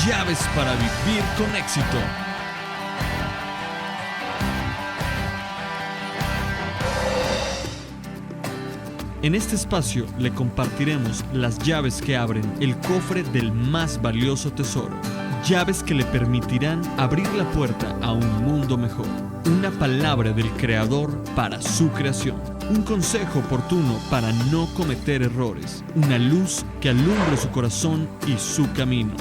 Llaves para vivir con éxito. En este espacio le compartiremos las llaves que abren el cofre del más valioso tesoro. Llaves que le permitirán abrir la puerta a un mundo mejor. Una palabra del Creador para su creación. Un consejo oportuno para no cometer errores. Una luz que alumbre su corazón y su camino.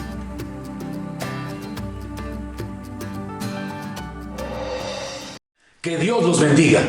Que Dios los bendiga.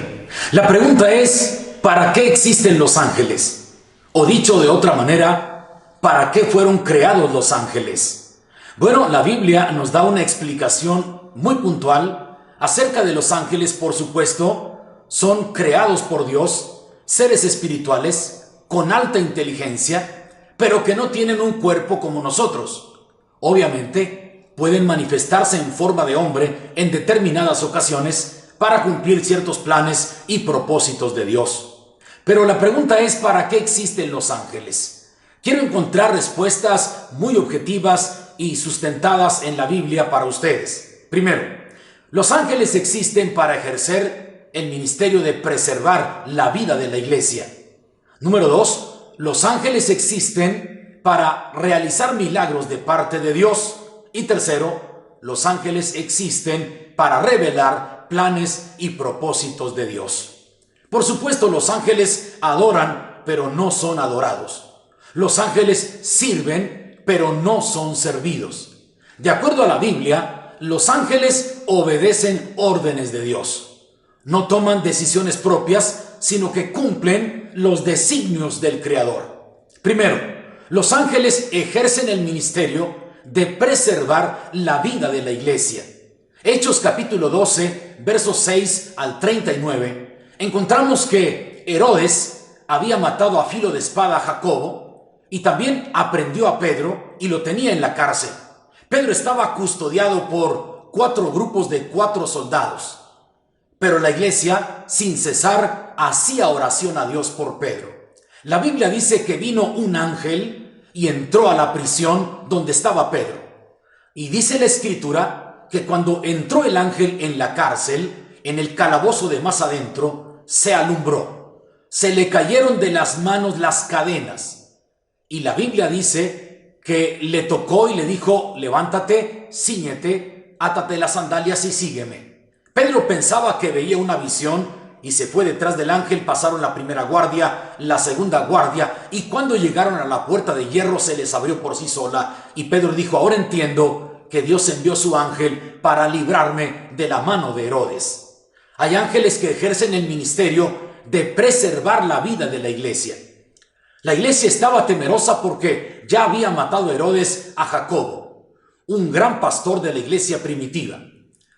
La pregunta es, ¿para qué existen los ángeles? O dicho de otra manera, ¿para qué fueron creados los ángeles? Bueno, la Biblia nos da una explicación muy puntual acerca de los ángeles. Por supuesto, son creados por Dios, seres espirituales con alta inteligencia, pero que no tienen un cuerpo como nosotros. Obviamente, pueden manifestarse en forma de hombre en determinadas ocasiones para cumplir ciertos planes y propósitos de Dios. Pero la pregunta es, ¿para qué existen los ángeles? Quiero encontrar respuestas muy objetivas y sustentadas en la Biblia para ustedes. Primero, los ángeles existen para ejercer el ministerio de preservar la vida de la iglesia. Número 2, los ángeles existen para realizar milagros de parte de Dios. Y tercero, los ángeles existen para revelar planes y propósitos de Dios. Por supuesto, los ángeles adoran, pero no son adorados. Los ángeles sirven, pero no son servidos. De acuerdo a la Biblia, los ángeles obedecen órdenes de Dios. No toman decisiones propias, sino que cumplen los designios del Creador. Primero, los ángeles ejercen el ministerio de preservar la vida de la iglesia. Hechos capítulo 12, versos 6 al 39, encontramos que Herodes había matado a filo de espada a Jacobo y también aprendió a Pedro y lo tenía en la cárcel. Pedro estaba custodiado por 4 grupos de 4 soldados, pero la iglesia, sin cesar, hacía oración a Dios por Pedro. La Biblia dice que vino un ángel y entró a la prisión donde estaba Pedro. Y dice la Escritura que cuando entró el ángel en la cárcel, en el calabozo de más adentro, se alumbró. Se le cayeron de las manos las cadenas. Y la Biblia dice que le tocó y le dijo, levántate, cíñete, átate las sandalias y sígueme. Pedro pensaba que veía una visión y se fue detrás del ángel. Pasaron la primera guardia, la segunda guardia, y cuando llegaron a la puerta de hierro se les abrió por sí sola. Y Pedro dijo, ahora entiendo que Dios envió su ángel para librarme de la mano de Herodes. Hay ángeles que ejercen el ministerio de preservar la vida de la iglesia. La iglesia estaba temerosa porque ya había matado Herodes a Jacobo, un gran pastor de la iglesia primitiva,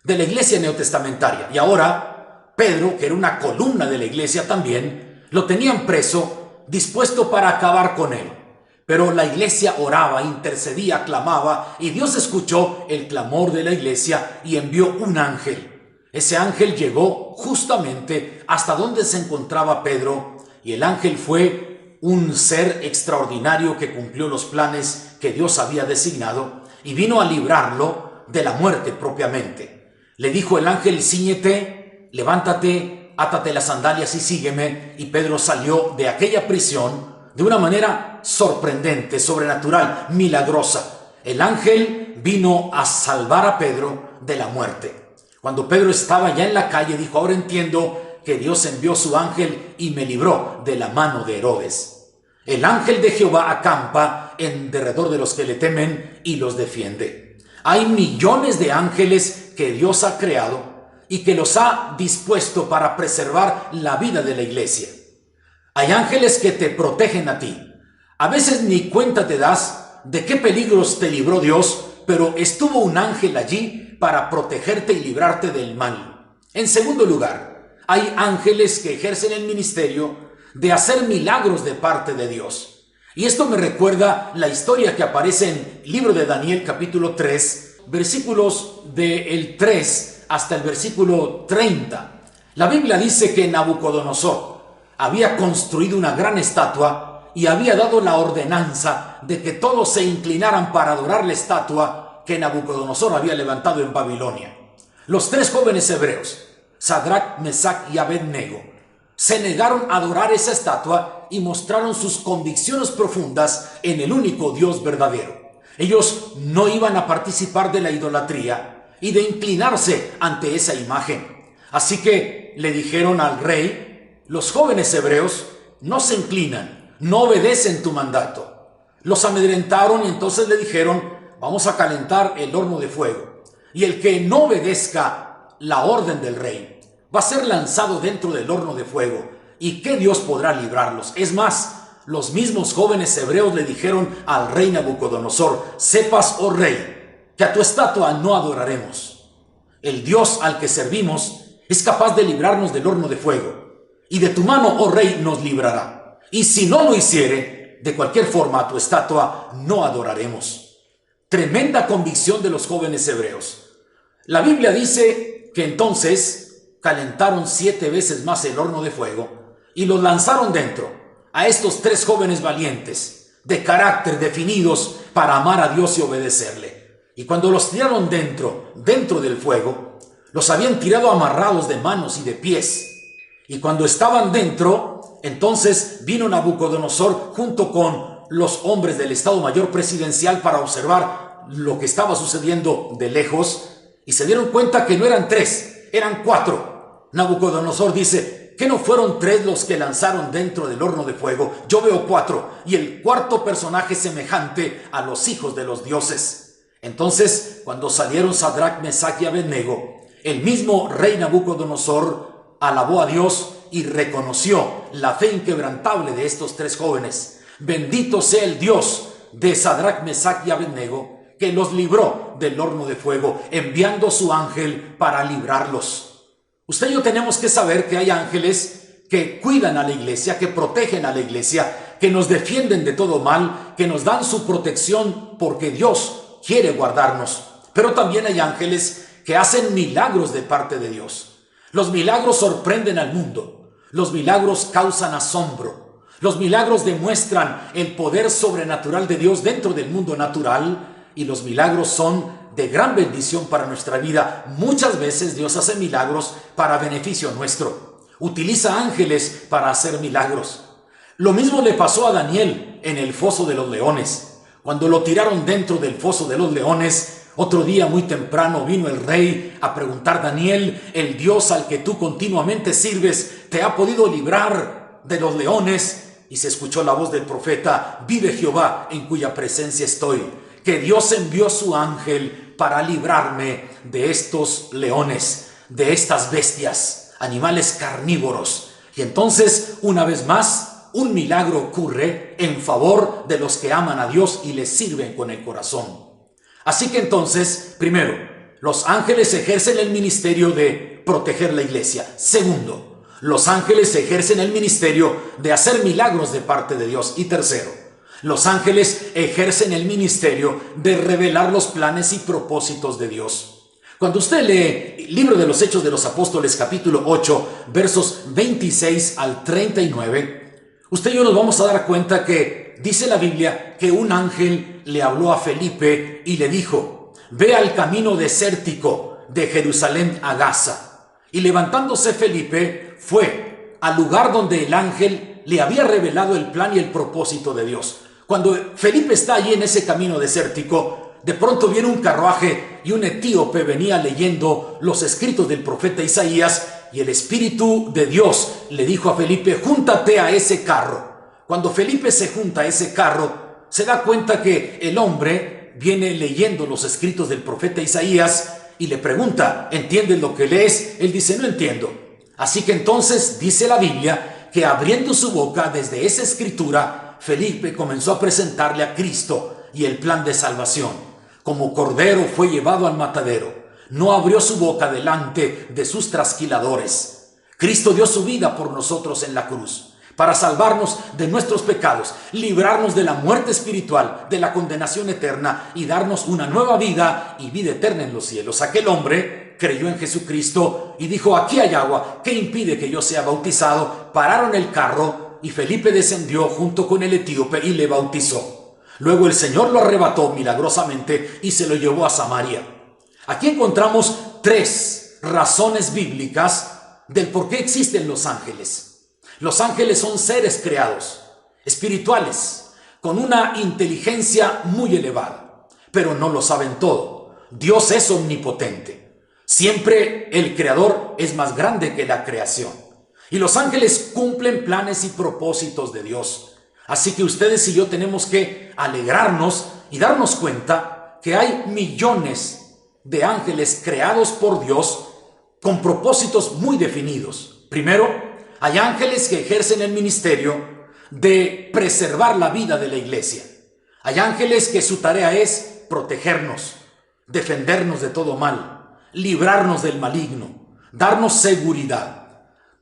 de la iglesia neotestamentaria. Y ahora Pedro, que era una columna de la iglesia también, lo tenían preso, dispuesto para acabar con él. Pero la iglesia oraba, intercedía, clamaba, y Dios escuchó el clamor de la iglesia y envió un ángel. Ese ángel llegó justamente hasta donde se encontraba Pedro, y el ángel fue un ser extraordinario que cumplió los planes que Dios había designado y vino a librarlo de la muerte propiamente. Le dijo el ángel, cíñete, levántate, átate las sandalias y sígueme. Y Pedro salió de aquella prisión de una manera sorprendente, sobrenatural, milagrosa. El ángel vino a salvar a Pedro de la muerte. Cuando Pedro estaba ya en la calle, dijo, ahora entiendo que Dios envió su ángel y me libró de la mano de Herodes. El ángel de Jehová acampa en derredor de los que le temen y los defiende. Hay millones de ángeles que Dios ha creado y que los ha dispuesto para preservar la vida de la iglesia. Hay ángeles que te protegen a ti. A veces ni cuenta te das de qué peligros te libró Dios, pero estuvo un ángel allí para protegerte y librarte del mal. En segundo lugar, hay ángeles que ejercen el ministerio de hacer milagros de parte de Dios. Y esto me recuerda la historia que aparece en el libro de Daniel capítulo 3, versículos del 3 hasta el versículo 30. La Biblia dice que Nabucodonosor había construido una gran estatua y había dado la ordenanza de que todos se inclinaran para adorar la estatua que Nabucodonosor había levantado en Babilonia. Los tres jóvenes hebreos, Sadrach, Mesach y Abednego, se negaron a adorar esa estatua y mostraron sus convicciones profundas en el único Dios verdadero. Ellos no iban a participar de la idolatría y de inclinarse ante esa imagen. Así que le dijeron al rey: los jóvenes hebreos no se inclinan, no obedecen tu mandato. Los amedrentaron y entonces le dijeron: vamos a calentar el horno de fuego, y el que no obedezca la orden del rey va a ser lanzado dentro del horno de fuego. ¿Y qué Dios podrá librarlos? Es más, los mismos jóvenes hebreos le dijeron al rey Nabucodonosor: sepas, oh rey, que a tu estatua no adoraremos. El Dios al que servimos es capaz de librarnos del horno de fuego, y de tu mano, oh rey, nos librará. Y si no lo hiciere, de cualquier forma a tu estatua no adoraremos. Tremenda convicción de los jóvenes hebreos. La Biblia dice que entonces calentaron 7 veces más el horno de fuego y los lanzaron dentro a estos tres jóvenes valientes, de carácter, definidos para amar a Dios y obedecerle. Y cuando los tiraron dentro del fuego, los habían tirado amarrados de manos y de pies. Y cuando estaban dentro, entonces vino Nabucodonosor junto con los hombres del Estado Mayor Presidencial para observar lo que estaba sucediendo de lejos, y se dieron cuenta que no eran 3, eran 4. Nabucodonosor dice: ¿qué no fueron 3 los que lanzaron dentro del horno de fuego? Yo veo 4, y el cuarto personaje semejante a los hijos de los dioses. Entonces, cuando salieron Sadrach, Mesach y Abednego, el mismo rey Nabucodonosor alabó a Dios y reconoció la fe inquebrantable de estos 3 jóvenes. Bendito sea el Dios de Sadrach, Mesach y Abednego, que los libró del horno de fuego, enviando su ángel para librarlos. Usted y yo tenemos que saber que hay ángeles que cuidan a la iglesia, que protegen a la iglesia, que nos defienden de todo mal, que nos dan su protección porque Dios quiere guardarnos. Pero también hay ángeles que hacen milagros de parte de Dios. Los milagros sorprenden al mundo. Los milagros causan asombro. Los milagros demuestran el poder sobrenatural de Dios dentro del mundo natural, y los milagros son de gran bendición para nuestra vida. Muchas veces Dios hace milagros para beneficio nuestro. Utiliza ángeles para hacer milagros. Lo mismo le pasó a Daniel en el foso de los leones. Cuando lo tiraron dentro del foso de los leones, otro día muy temprano vino el rey a preguntar: Daniel, ¿el Dios al que tú continuamente sirves te ha podido librar de los leones? Y se escuchó la voz del profeta: vive Jehová, en cuya presencia estoy, que Dios envió su ángel para librarme de estos leones, de estas bestias, animales carnívoros. Y entonces, una vez más, un milagro ocurre en favor de los que aman a Dios y les sirven con el corazón. Así que entonces, primero, los ángeles ejercen el ministerio de proteger la iglesia. Segundo, los ángeles ejercen el ministerio de hacer milagros de parte de Dios. Y tercero, los ángeles ejercen el ministerio de revelar los planes y propósitos de Dios. Cuando usted lee el libro de los Hechos de los Apóstoles, capítulo 8, versos 26 al 39, usted y yo nos vamos a dar cuenta que dice la Biblia que un ángel le habló a Felipe y le dijo: ve al camino desértico de Jerusalén a Gaza. Y levantándose Felipe, fue al lugar donde el ángel le había revelado el plan y el propósito de Dios. Cuando Felipe está allí en ese camino desértico, de pronto viene un carruaje y un etíope venía leyendo los escritos del profeta Isaías, y el Espíritu de Dios le dijo a Felipe: júntate a ese carro. Cuando Felipe se junta a ese carro, se da cuenta que el hombre viene leyendo los escritos del profeta Isaías y le pregunta: ¿entiendes lo que lees? Él dice: no entiendo. Así que entonces dice la Biblia que abriendo su boca desde esa escritura, Felipe comenzó a presentarle a Cristo y el plan de salvación. Como cordero fue llevado al matadero, no abrió su boca delante de sus trasquiladores. Cristo dio su vida por nosotros en la cruz, para salvarnos de nuestros pecados, librarnos de la muerte espiritual, de la condenación eterna, y darnos una nueva vida y vida eterna en los cielos. Aquel hombre creyó en Jesucristo y dijo: aquí hay agua, ¿qué impide que yo sea bautizado? Pararon el carro y Felipe descendió junto con el etíope y le bautizó. Luego el Señor lo arrebató milagrosamente y se lo llevó a Samaria. Aquí encontramos 3 razones bíblicas del por qué existen los ángeles. Los ángeles son seres creados, espirituales, con una inteligencia muy elevada, pero no lo saben todo. Dios es omnipotente. Siempre el creador es más grande que la creación. Y los ángeles cumplen planes y propósitos de Dios. Así que ustedes y yo tenemos que alegrarnos y darnos cuenta que hay millones de ángeles creados por Dios con propósitos muy definidos. Primero, hay ángeles que ejercen el ministerio de preservar la vida de la iglesia. Hay ángeles que su tarea es protegernos, defendernos de todo mal, librarnos del maligno, darnos seguridad.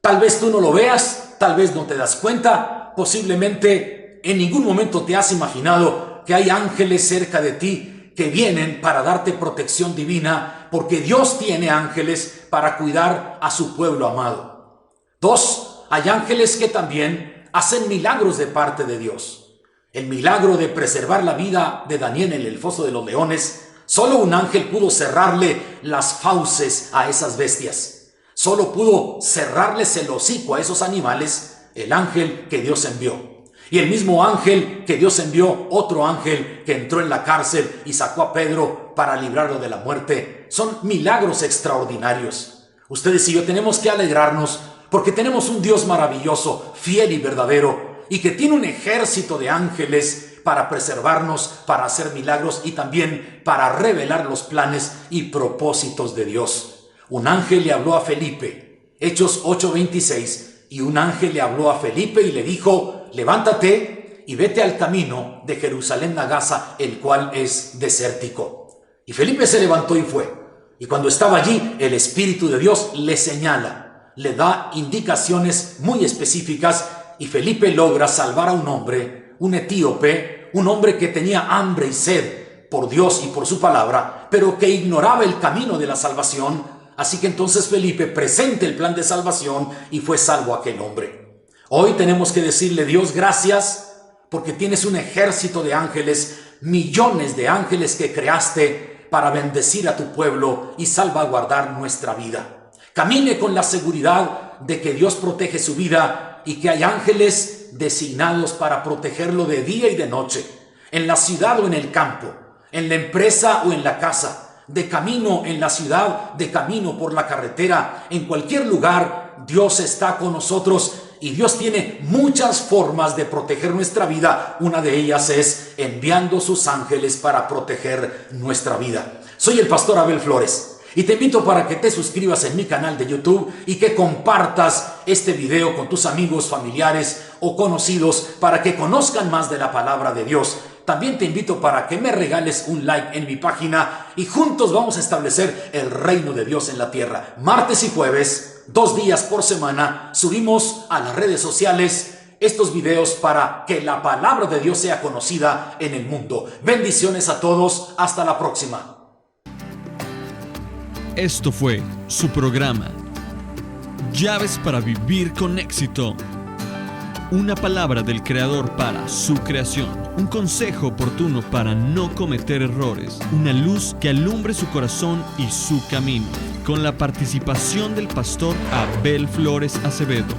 Tal vez tú no lo veas, tal vez no te das cuenta, posiblemente en ningún momento te has imaginado que hay ángeles cerca de ti que vienen para darte protección divina, porque Dios tiene ángeles para cuidar a su pueblo amado. 2, hay ángeles que también hacen milagros de parte de Dios. El milagro de preservar la vida de Daniel en el foso de los leones, solo un ángel pudo cerrarle las fauces a esas bestias. Solo pudo cerrarles el hocico a esos animales, el ángel que Dios envió. Y el mismo ángel que Dios envió, otro ángel que entró en la cárcel y sacó a Pedro para librarlo de la muerte. Son milagros extraordinarios. Ustedes y yo tenemos que alegrarnos porque tenemos un Dios maravilloso, fiel y verdadero, y que tiene un ejército de ángeles para preservarnos, para hacer milagros y también para revelar los planes y propósitos de Dios. Un ángel le habló a Felipe, Hechos 8:26, y un ángel le habló a Felipe y le dijo: levántate y vete al camino de Jerusalén a Gaza, el cual es desértico. Y Felipe se levantó y fue. Y cuando estaba allí, el Espíritu de Dios le señala, le da indicaciones muy específicas, y Felipe logra salvar a un hombre, un etíope, un hombre que tenía hambre y sed por Dios y por su palabra, pero que ignoraba el camino de la salvación. Así que entonces Felipe presenta el plan de salvación y fue salvo aquel hombre. Hoy tenemos que decirle: Dios, gracias, porque tienes un ejército de ángeles, millones de ángeles que creaste para bendecir a tu pueblo y salvaguardar nuestra vida. Camine con la seguridad de que Dios protege su vida y que hay ángeles designados para protegerlo de día y de noche, en la ciudad o en el campo, en la empresa o en la casa, de camino en la ciudad, de camino por la carretera, en cualquier lugar. Dios está con nosotros y Dios tiene muchas formas de proteger nuestra vida. Una de ellas es enviando sus ángeles para proteger nuestra vida. Soy el pastor Abel Flores y te invito para que te suscribas en mi canal de YouTube y que compartas este video con tus amigos, familiares o conocidos para que conozcan más de la palabra de Dios. También te invito para que me regales un like en mi página y juntos vamos a establecer el reino de Dios en la tierra. Martes y jueves, 2 días por semana, subimos a las redes sociales estos videos para que la palabra de Dios sea conocida en el mundo. Bendiciones a todos. Hasta la próxima. Esto fue su programa Llaves para vivir con éxito. Una palabra del Creador para su creación. Un consejo oportuno para no cometer errores. Una luz que alumbre su corazón y su camino. Con la participación del pastor Abel Flores Acevedo.